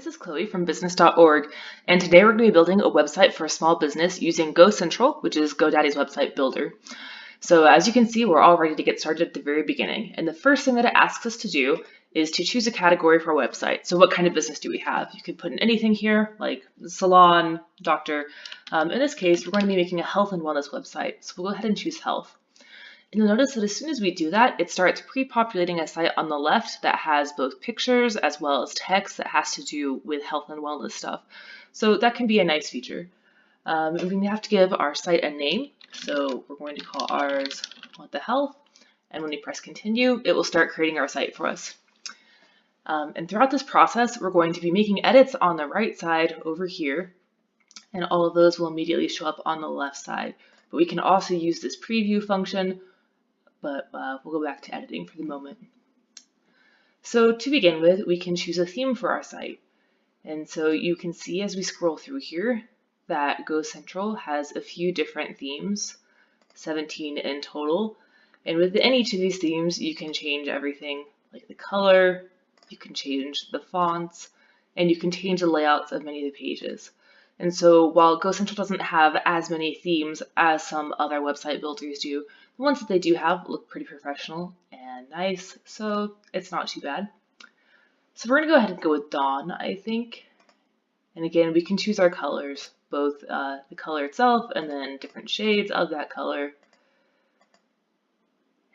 this is Chloe from business.org, and today we're going to be building a website for a small business using GoCentral, which is GoDaddy's website builder. So as you can see, we're all ready to get started at the very beginning. And the first thing that it asks us to do is to choose a category for our website. So what kind of business do we have? You could put in anything here, like salon, doctor. In this case, we're going to be making a health and wellness website. So we'll go ahead and choose health. And you'll notice that as soon as we do that, it starts pre-populating a site on the left that has both pictures as well as text that has to do with health and wellness stuff. So that can be a nice feature. We have to give our site a name. So we're going to call ours What the Health. And when we press continue, it will start creating our site for us. And throughout this process, we're going to be making edits on the right side over here. And all of those will immediately show up on the left side. But we can also use this preview function, but we'll go back to editing for the moment. So to begin with, we can choose a theme for our site. And so you can see as we scroll through here that GoCentral has a few different themes, 17 in total. And within each of these themes, you can change everything like the color, you can change the fonts, and you can change the layouts of many of the pages. And so while GoCentral doesn't have as many themes as some other website builders do, the ones that they do have look pretty professional and nice, so it's not too bad. So we're going to go ahead and go with Dawn, I think. And again, we can choose our colors, both the color itself and then different shades of that color.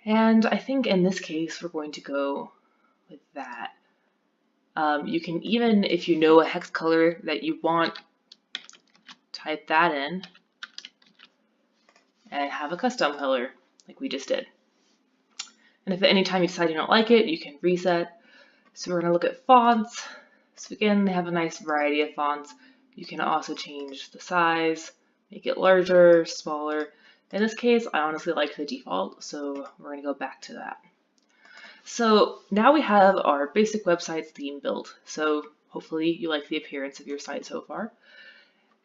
And I think in this case, we're going to go with that. You can even, if you know a hex color that you want, type that in and have a custom color like we just did. And if at any time you decide you don't like it, you can reset. So we're going to look at fonts. So again, they have a nice variety of fonts. You can also change the size, make it larger, smaller. In this case, I honestly like the default, so we're going to go back to that. So now we have our basic website's theme built. So hopefully you like the appearance of your site so far.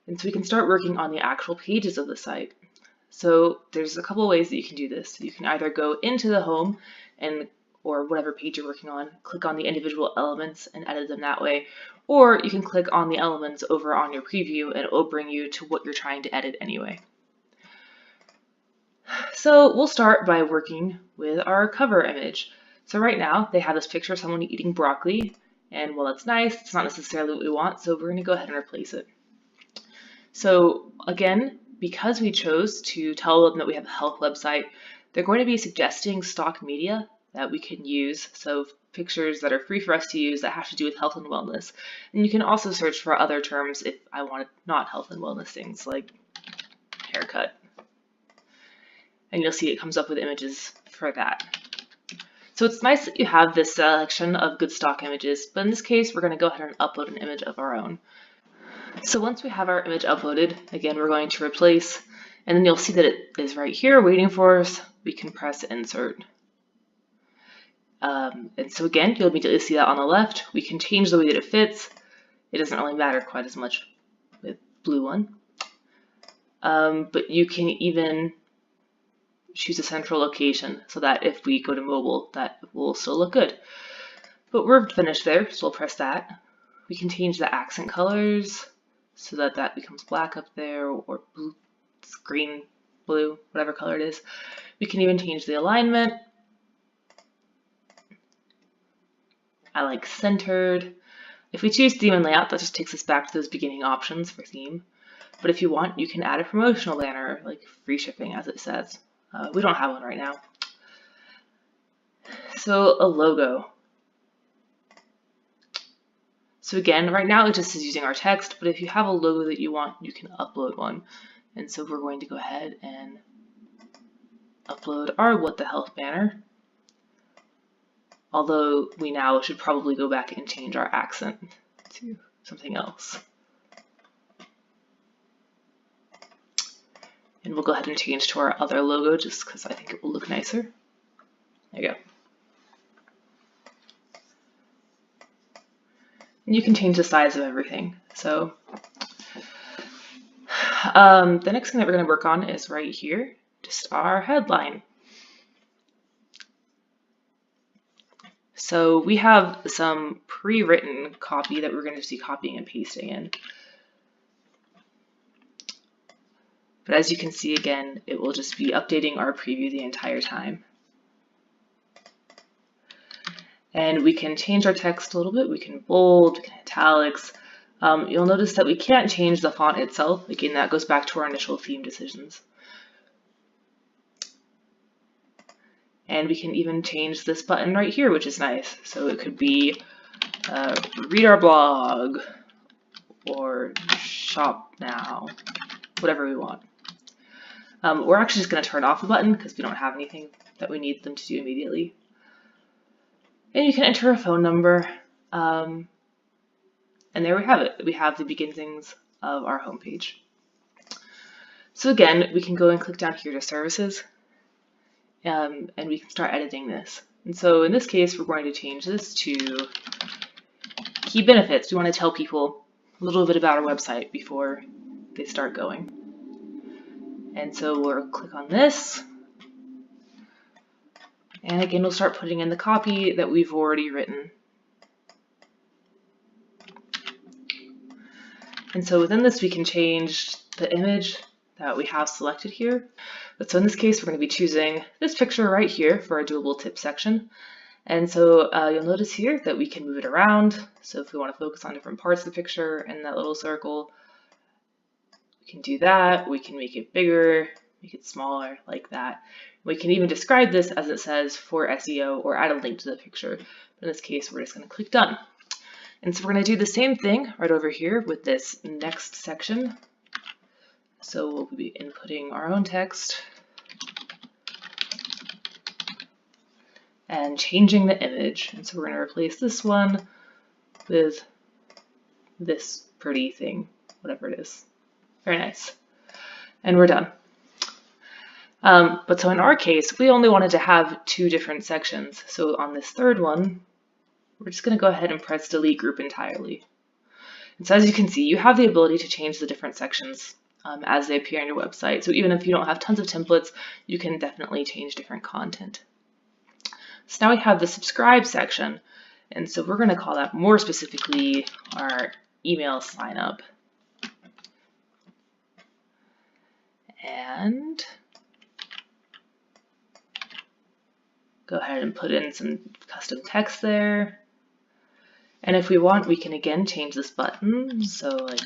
And so we can start working on the actual pages of the site. So there's a couple of ways that you can do this. You can either go into the home or whatever page you're working on, click on the individual elements and edit them that way. Or you can click on the elements over on your preview and it will bring you to what you're trying to edit anyway. So we'll start by working with our cover image. So right now they have this picture of someone eating broccoli, and while that's nice, it's not necessarily what we want, so we're going to go ahead and replace it. So again, because we chose to tell them that we have a health website, they're going to be suggesting stock media that we can use. So pictures that are free for us to use that have to do with health and wellness. And you can also search for other terms if I wanted not health and wellness things like haircut. And you'll see it comes up with images for that. So it's nice that you have this selection of good stock images, but in this case, we're going to go ahead and upload an image of our own. So once we have our image uploaded, again, we're going to replace, and then you'll see that it is right here waiting for us. We can press insert. And so again, you'll immediately see that on the left. We can change the way that it fits. It doesn't really matter quite as much with blue one. But you can even choose a central location so that if we go to mobile, that will still look good. But we're finished there, so we'll press that. We can change the accent colors so that that becomes black up there, or blue, green, blue, whatever color it is. We can even change the alignment. I like centered. If we choose theme and layout, that just takes us back to those beginning options for theme. But if you want, you can add a promotional banner, like free shipping as it says. We don't have one right now. So a logo. So again, right now it just is using our text, but if you have a logo that you want, you can upload one. And so we're going to go ahead and upload our What the Health banner. Although we now should probably go back and change our accent to something else. And we'll go ahead and change to our other logo just because I think it will look nicer. There you go. And you can change the size of everything. So the next thing that we're going to work on is right here, just our headline. So we have some pre-written copy that we're going to see copying and pasting in. But as you can see, again, it will just be updating our preview the entire time. And we can change our text a little bit. We can bold, we can italics. You'll notice that we can't change the font itself. Again, that goes back to our initial theme decisions. And we can even change this button right here, which is nice. So it could be read our blog or shop now, whatever we want. We're actually just going to turn off the button because we don't have anything that we need them to do immediately. And you can enter a phone number. And there we have it. We have the beginnings of our homepage. So again, we can go and click down here to services. And we can start editing this. And so in this case, we're going to change this to key benefits. We want to tell people a little bit about our website before they start going. And so we'll click on this. And again, we'll start putting in the copy that we've already written. And so within this, we can change the image that we have selected here. But so in this case, we're going to be choosing this picture right here for our doable tips section. And so you'll notice here that we can move it around. So if we want to focus on different parts of the picture in that little circle, we can do that. We can make it bigger, make it smaller, like that. We can even describe this as it says for SEO or add a link to the picture. But in this case, we're just going to click done. And so we're going to do the same thing right over here with this next section. So we'll be inputting our own text and changing the image. And so we're going to replace this one with this pretty thing, whatever it is. Very nice. And we're done. But so in our case, we only wanted to have 2 different sections. So on this third one, we're just going to go ahead and press delete group entirely. And so as you can see, you have the ability to change the different sections as they appear on your website. So even if you don't have tons of templates, you can definitely change different content. So now we have the subscribe section. And so we're going to call that more specifically our email sign up. And go ahead and put in some custom text there. And if we want, we can again change this button. So like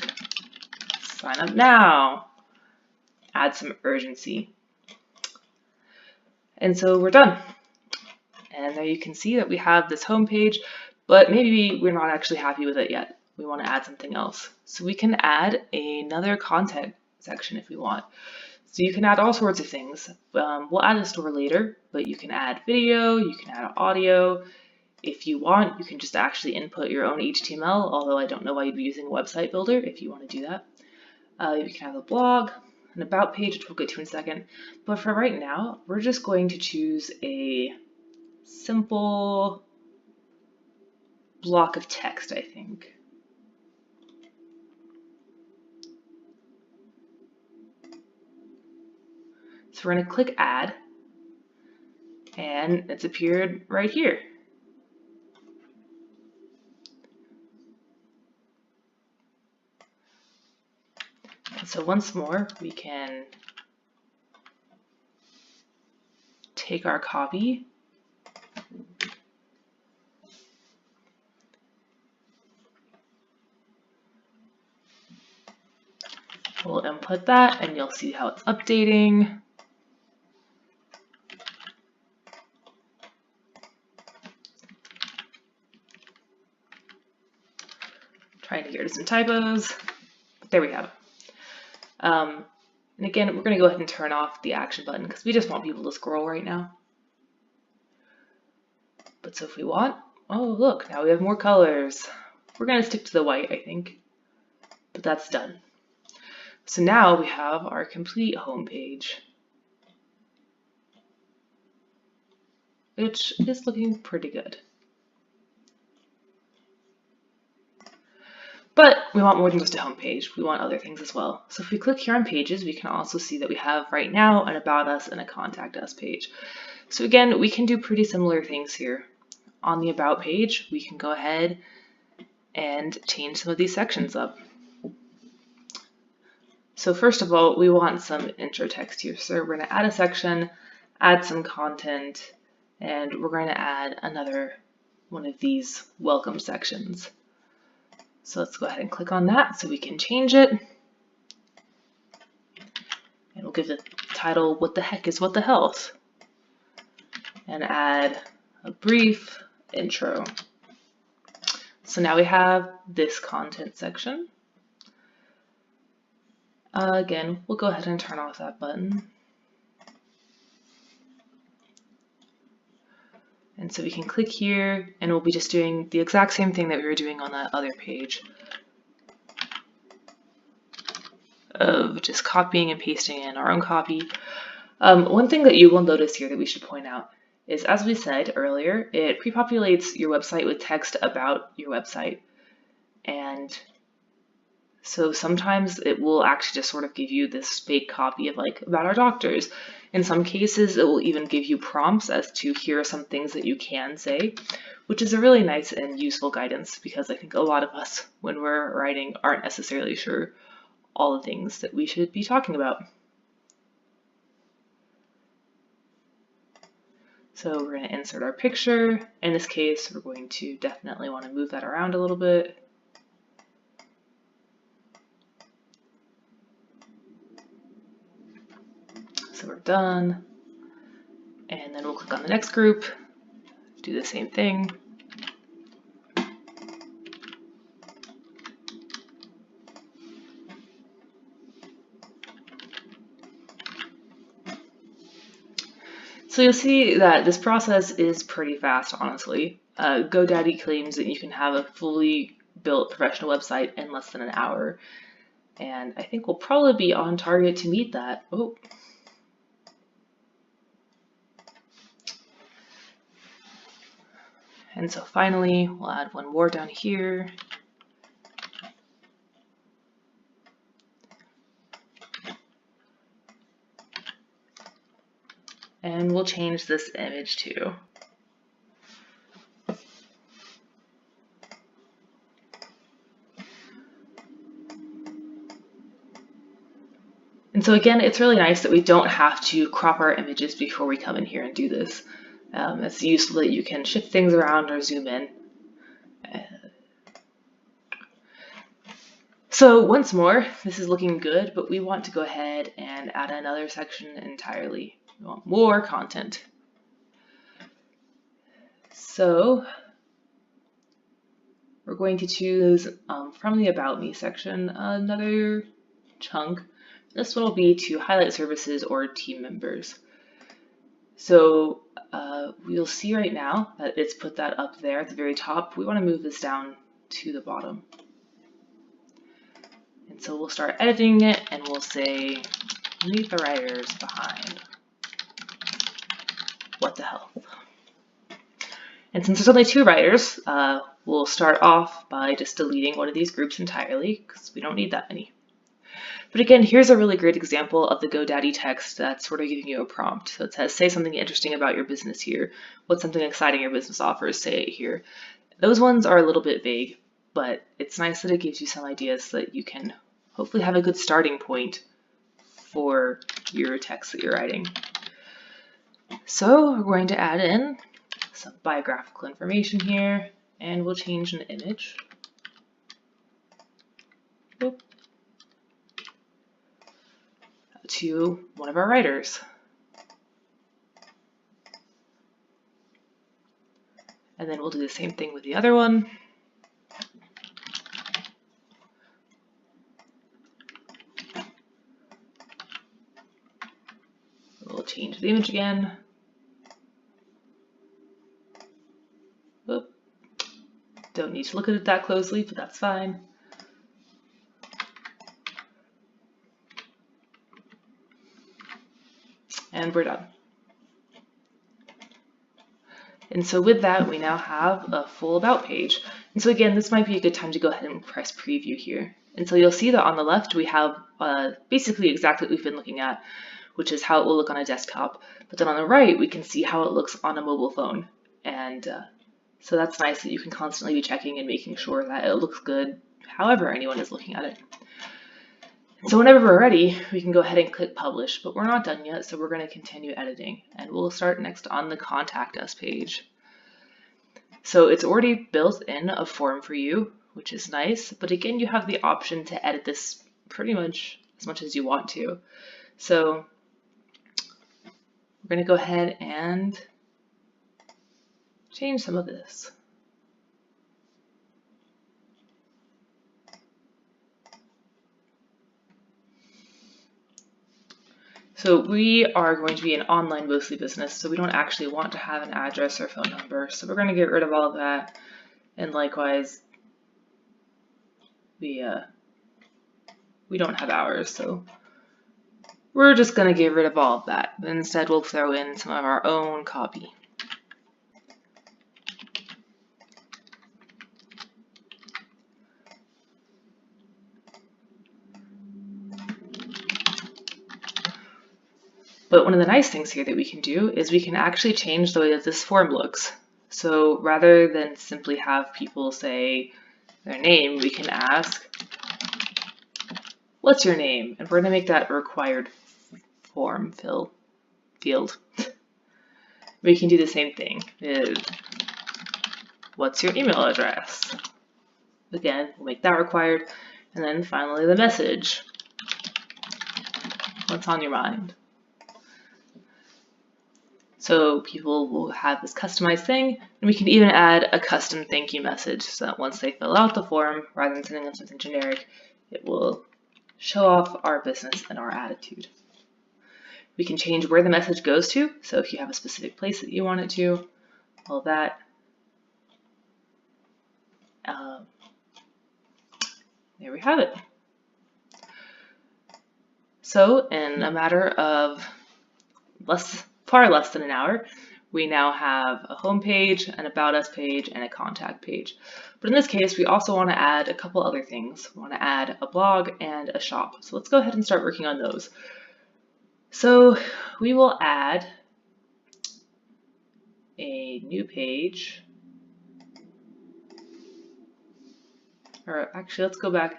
sign up now, add some urgency. And so we're done. And there you can see that we have this home page, but maybe we're not actually happy with it yet. We want to add something else. So we can add another content section if we want. So you can add all sorts of things. We'll add a store later, but you can add video, you can add audio. If you want, you can just actually input your own HTML, although I don't know why you'd be using a website builder if you want to do that. You can have a blog, an about page, which we'll get to in a second. But for right now, we're just going to choose a simple block of text, I think. So we're going to click add, and it's appeared right here. And so once more, we can take our copy we'll input that, and you'll see how it's updating. Trying to get rid of some typos. There we have it. And again, we're going to go ahead and turn off the action button because we just want people to scroll right now. But so if we want, oh look, now we have more colors. We're going to stick to the white, I think, but that's done. So now we have our complete home page, which is looking pretty good. But we want more than just a home page. We want other things as well. So if we click here on pages, we can also see that we have right now an about us and a contact us page. So again, we can do pretty similar things here on the About page, we can go ahead and change some of these sections up. So first of all, we want some intro text here. So we're going to add a section, add some content, and we're going to add another one of these welcome sections. So let's go ahead and click on that so we can change it. And we'll give the title, What the Heck is What the Health? And add a brief intro. So now we have this content section. Again, we'll go ahead and turn off that button. And so we can click here, and we'll be just doing the exact same thing that we were doing on that other page of just copying and pasting in our own copy. One thing that you will notice here that we should point out is, as we said earlier, it pre-populates your website with text about your website. And so sometimes it will actually just sort of give you this fake copy of like about our doctors. In some cases, it will even give you prompts as to here are some things that you can say, which is a really nice and useful guidance, because I think a lot of us, when we're writing, aren't necessarily sure all the things that we should be talking about. So we're going to insert our picture. In this case, we're going to definitely want to move that around a little bit. So we're done, and then we'll click on the next group, do the same thing. So you'll see that this process is pretty fast, honestly. GoDaddy claims that you can have a fully built professional website in less than an hour, and I think we'll probably be on target to meet that. Oh. And so finally, we'll add one more down here. And we'll change this image too. And so again, it's really nice that we don't have to crop our images before we come in here and do this. It's useful that you can shift things around or zoom in. So once more, this is looking good, but we want to go ahead and add another section entirely. We want more content. So we're going to choose from the About Me section another chunk. This one will be to highlight services or team members. So we'll see right now that it's put that up there at the very top. We want to move this down to the bottom. And so we'll start editing it, and we'll say, meet the writers behind What the Health. And since there's only 2 writers, we'll start off by just deleting one of these groups entirely, because we don't need that many. But again, here's a really great example of the GoDaddy text that's sort of giving you a prompt. So it says, say something interesting about your business here. What's something exciting your business offers? Say it here. Those ones are a little bit vague, but it's nice that it gives you some ideas so that you can hopefully have a good starting point for your text that you're writing. So we're going to add in some biographical information here, and we'll change an image. Oop. To one of our writers. And then we'll do the same thing with the other one. We'll change the image again. Oop. Don't need to look at it that closely, but that's fine. And we're done. And so with that, we now have a full About page. And so again, this might be a good time to go ahead and press preview here. And so you'll see that on the left, we have basically exactly what we've been looking at, which is how it will look on a desktop. But then on the right, we can see how it looks on a mobile phone. And So that's nice that you can constantly be checking and making sure that it looks good however anyone is looking at it. So whenever we're ready, we can go ahead and click publish, but we're not done yet, so we're going to continue editing. And we'll start next on the contact us page. So it's already built in a form for you, which is nice, but again, you have the option to edit this pretty much as you want to. So we're going to go ahead and change some of this. So we are going to be an online mostly business, so we don't actually want to have an address or phone number. So we're going to get rid of all of that. And likewise, we don't have hours, so we're just going to get rid of all of that. Instead, we'll throw in some of our own copy. But one of the nice things here that we can do is we can actually change the way that this form looks. So rather than simply have people say their name, we can ask, what's your name? And we're going to make that a required form field. We can do the same thing with what's your email address? Again, we'll make that required. And then finally the message. What's on your mind? So people will have this customized thing, and we can even add a custom thank you message so that once they fill out the form, rather than sending them something generic, it will show off our business and our attitude. We can change where the message goes to, so if you have a specific place that you want it to, all that. There we have it. So in a matter of far less than an hour, we now have a home page, an about us page, and a contact page. But in this case, we also want to add a couple other things. We want to add a blog and a shop. So let's go ahead and start working on those. So we will add a new page. Or actually, let's go back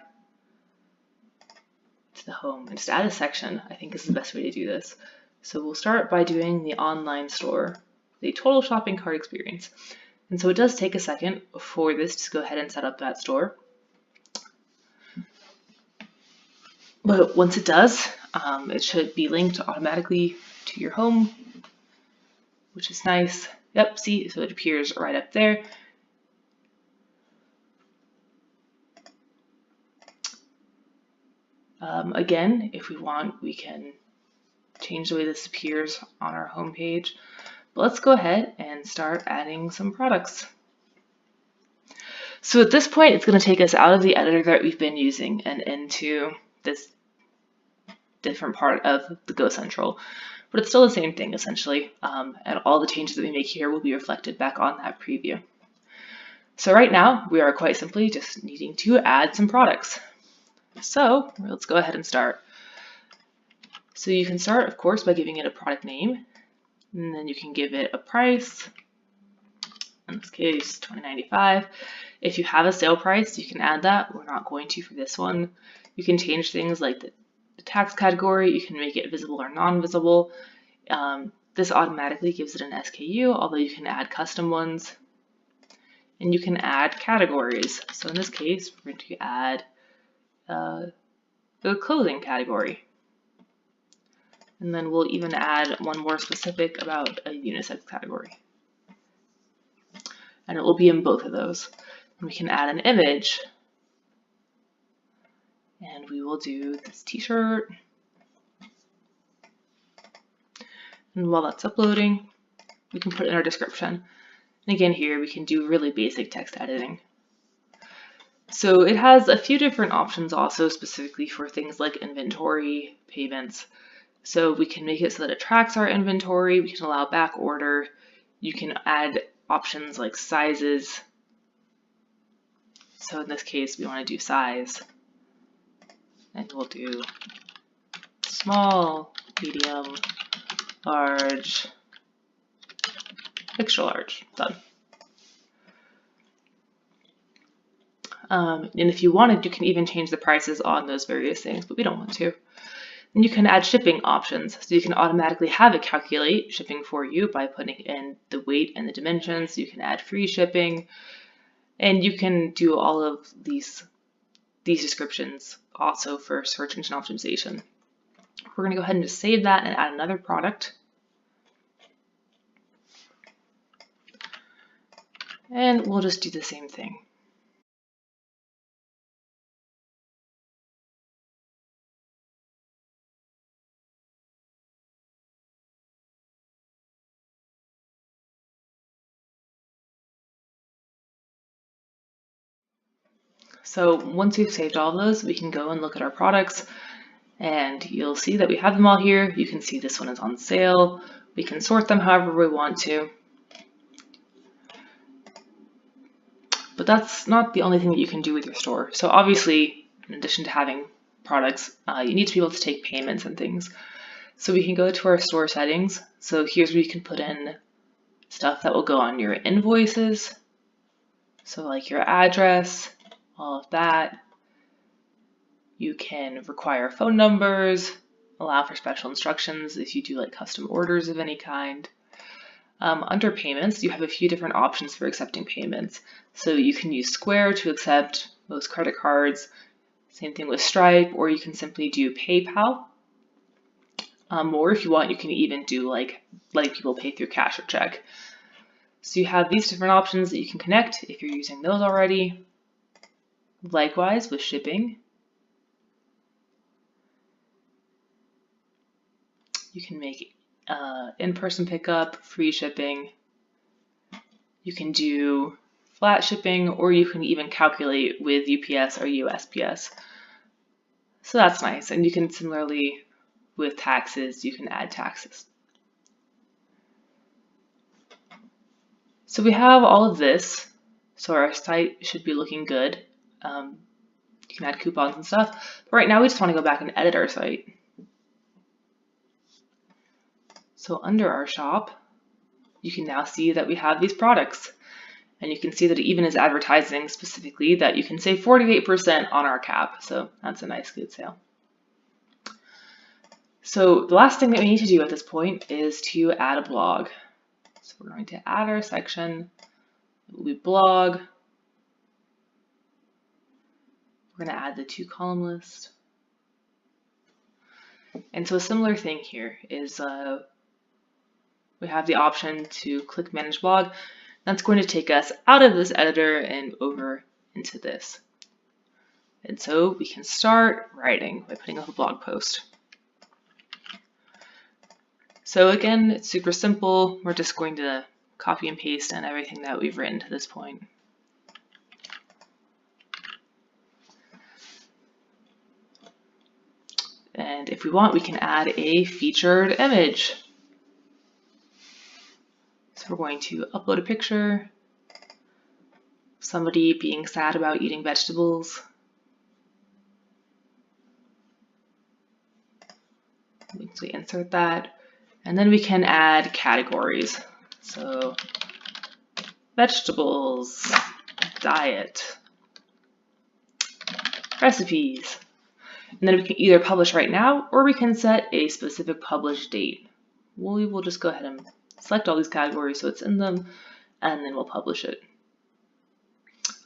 to the home and just add a section. I think is the best way to do this. So we'll start by doing the online store, the total shopping cart experience. And so it does take a second for this to go ahead and set up that store. But once it does, it should be linked automatically to your home, which is nice. Yep, see, so it appears right up there. Again, if we want, we can change the way this appears on our home page. But let's go ahead and start adding some products. So at this point, it's going to take us out of the editor that we've been using and into this different part of the GoCentral. But it's still the same thing, essentially, and all the changes that we make here will be reflected back on that preview. So right now, we are quite simply just needing to add some products. So let's go ahead and start. So you can start, of course, by giving it a product name, and then you can give it a price. In this case, $20.95. If you have a sale price, you can add that. We're not going to for this one. You can change things like the tax category. You can make it visible or non-visible. This automatically gives it an SKU, although you can add custom ones. And you can add categories. So in this case, we're going to add the clothing category. And then we'll even add one more specific about a unisex category. And it will be in both of those. And we can add an image. And we will do this t-shirt. And while that's uploading, we can put in our description. And again, here we can do really basic text editing. So it has a few different options also specifically for things like inventory, payments. So we can make it so that it tracks our inventory. We can allow back order. You can add options like sizes. So in this case, we want to do size. And we'll do small, medium, large, extra large. Done. And if you wanted, you can even change the prices on those various things, but we don't want to. Then you can add shipping options. So you can automatically have it calculate shipping for you by putting in the weight and the dimensions. You can add free shipping, and you can do all of these descriptions also for search engine optimization. We're going to go ahead and just save that and add another product. And we'll just do the same thing. So once we've saved all of those, we can go and look at our products, and you'll see that we have them all here. You can see this one is on sale. We can sort them however we want to. But that's not the only thing that you can do with your store. So obviously, in addition to having products, you need to be able to take payments and things. So we can go to our store settings. So here's where you can put in stuff that will go on your invoices. So like your address, all of that. You can require phone numbers, allow for special instructions if you do like custom orders of any kind. Under payments, you have a few different options for accepting payments. So you can use Square to accept most credit cards, same thing with Stripe, or you can simply do PayPal. Or if you want, you can even do like letting people pay through cash or check. So you have these different options that you can connect if you're using those already. Likewise with shipping, you can make in-person pickup, free shipping. You can do flat shipping, or you can even calculate with UPS or USPS. So that's nice. And you can similarly, with taxes, you can add taxes. So we have all of this. So our site should be looking good. You can add coupons and stuff. But right now we just want to go back and edit our site. So under our shop, you can now see that we have these products. And you can see that it even is advertising specifically that you can save 48% on our cap. So that's a nice, good sale. So the last thing that we need to do at this point is to add a blog. So we're going to add our section. It will be blog. We're going to add the 2-column list. And so a similar thing here is we have the option to click Manage Blog. That's going to take us out of this editor and over into this. And so we can start writing by putting up a blog post. So again, it's super simple. We're just going to copy and paste in everything that we've written to this point. And if we want, we can add a featured image. So we're going to upload a picture of somebody being sad about eating vegetables. We insert that. And then we can add categories. So vegetables, diet, recipes. And then we can either publish right now, or we can set a specific publish date. We will just go ahead and select all these categories so it's in them, and then we'll publish it.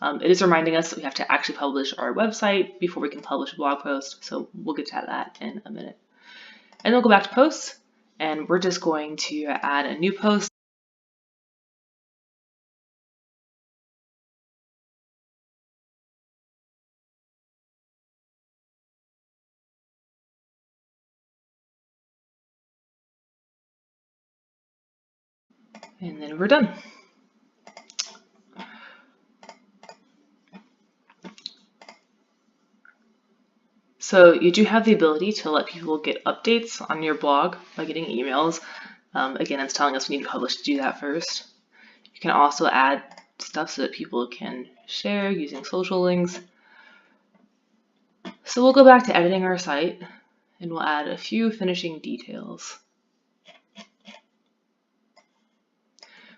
It is reminding us that we have to actually publish our website before we can publish a blog post, so we'll get to that in a minute. And then we'll go back to posts, and we're just going to add a new post. And then we're done. So you do have the ability to let people get updates on your blog by getting emails. Again, it's telling us we need to publish to do that first. You can also add stuff so that people can share using social links. So we'll go back to editing our site and we'll add a few finishing details.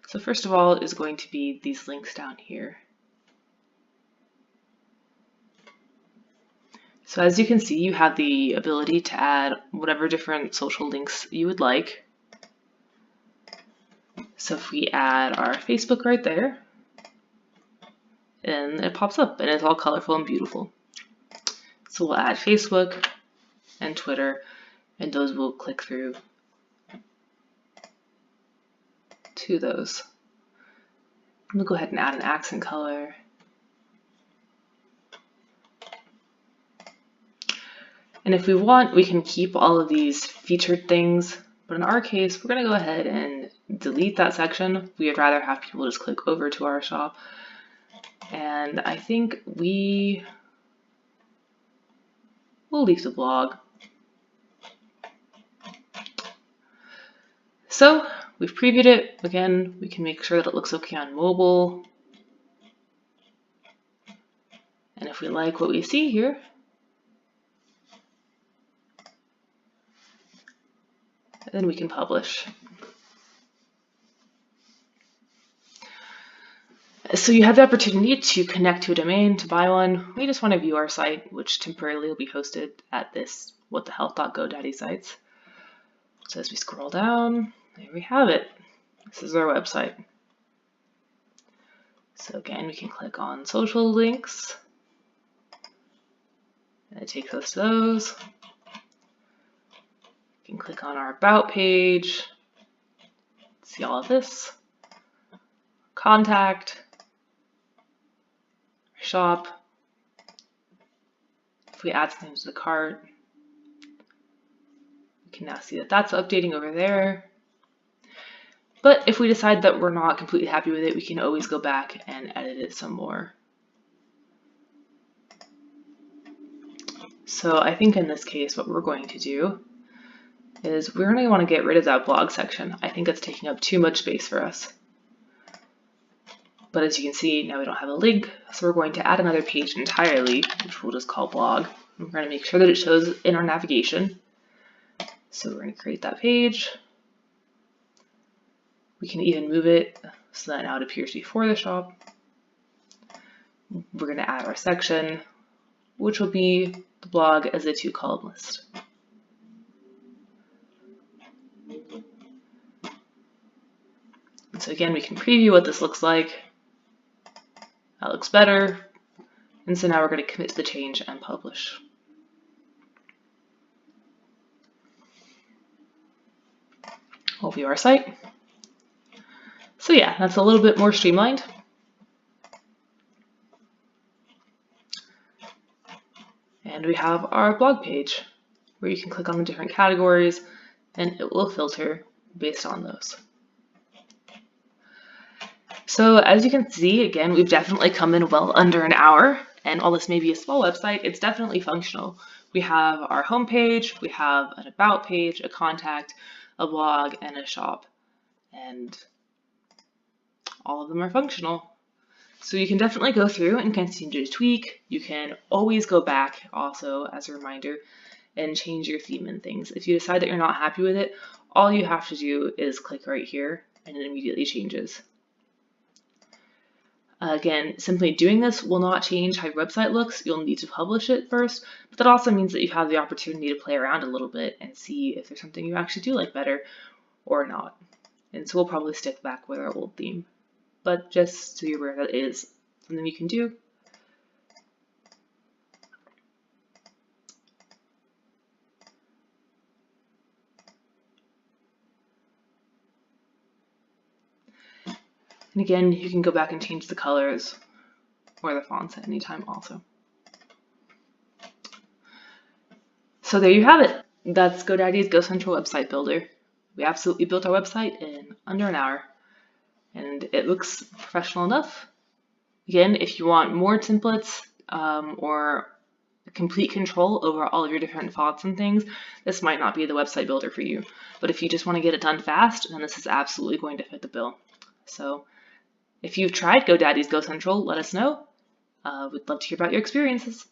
So first of all is going to be these links down here. So as you can see, you have the ability to add whatever different social links you would like. So if we add our Facebook right there, and it pops up and it's all colorful and beautiful. So we'll add Facebook and Twitter, and those will click through to those. We'll go ahead and add an accent color. And if we want, we can keep all of these featured things, but in our case, we're going to go ahead and delete that section. We would rather have people just click over to our shop. And I think we'll leave the blog. So we've previewed it. Again, we can make sure that it looks okay on mobile. And if we like what we see here, then we can publish. So you have the opportunity to connect to a domain, to buy one. We just want to view our site, which temporarily will be hosted at this whatthehealth.godaddy sites. So as we scroll down, there we have it. This is our website. So again, we can click on social links, and it takes us to those. We can click on our about page, see all of this, contact, shop. If we add something to the cart, we can now see that that's updating over there. But if we decide that we're not completely happy with it, we can always go back and edit it some more. So I think in this case, what we're going to do is we're going to want to get rid of that blog section. I think it's taking up too much space for us. But as you can see, now we don't have a link, so we're going to add another page entirely, which we'll just call blog. And we're going to make sure that it shows in our navigation. So we're going to create that page. We can even move it so that now it appears before the shop. We're going to add our section, which will be the blog as a 2-column list. And so again, we can preview what this looks like. That looks better. And so now we're going to commit to the change and publish. We'll view our site. So yeah, that's a little bit more streamlined. And we have our blog page where you can click on the different categories and it will filter based on those. So as you can see, again, we've definitely come in well under an hour, and while this may be a small website, it's definitely functional. We have our home page, we have an about page, a contact, a blog, and a shop, and all of them are functional. So you can definitely go through and continue to tweak. You can always go back also, as a reminder, and change your theme and things. If you decide that you're not happy with it, all you have to do is click right here and it immediately changes. Again, simply doing this will not change how your website looks. You'll need to publish it first, but that also means that you have the opportunity to play around a little bit and see if there's something you actually do like better or not. And so we'll probably stick back with our old theme, but just so you're aware that it is something you can do. And again, you can go back and change the colors or the fonts at any time also. So there you have it. That's GoDaddy's GoCentral website builder. We absolutely built our website in under an hour, and it looks professional enough. Again, if you want more templates or complete control over all of your different fonts and things, this might not be the website builder for you. But if you just want to get it done fast, then this is absolutely going to fit the bill. So if you've tried GoDaddy's GoCentral, let us know. We'd love to hear about your experiences.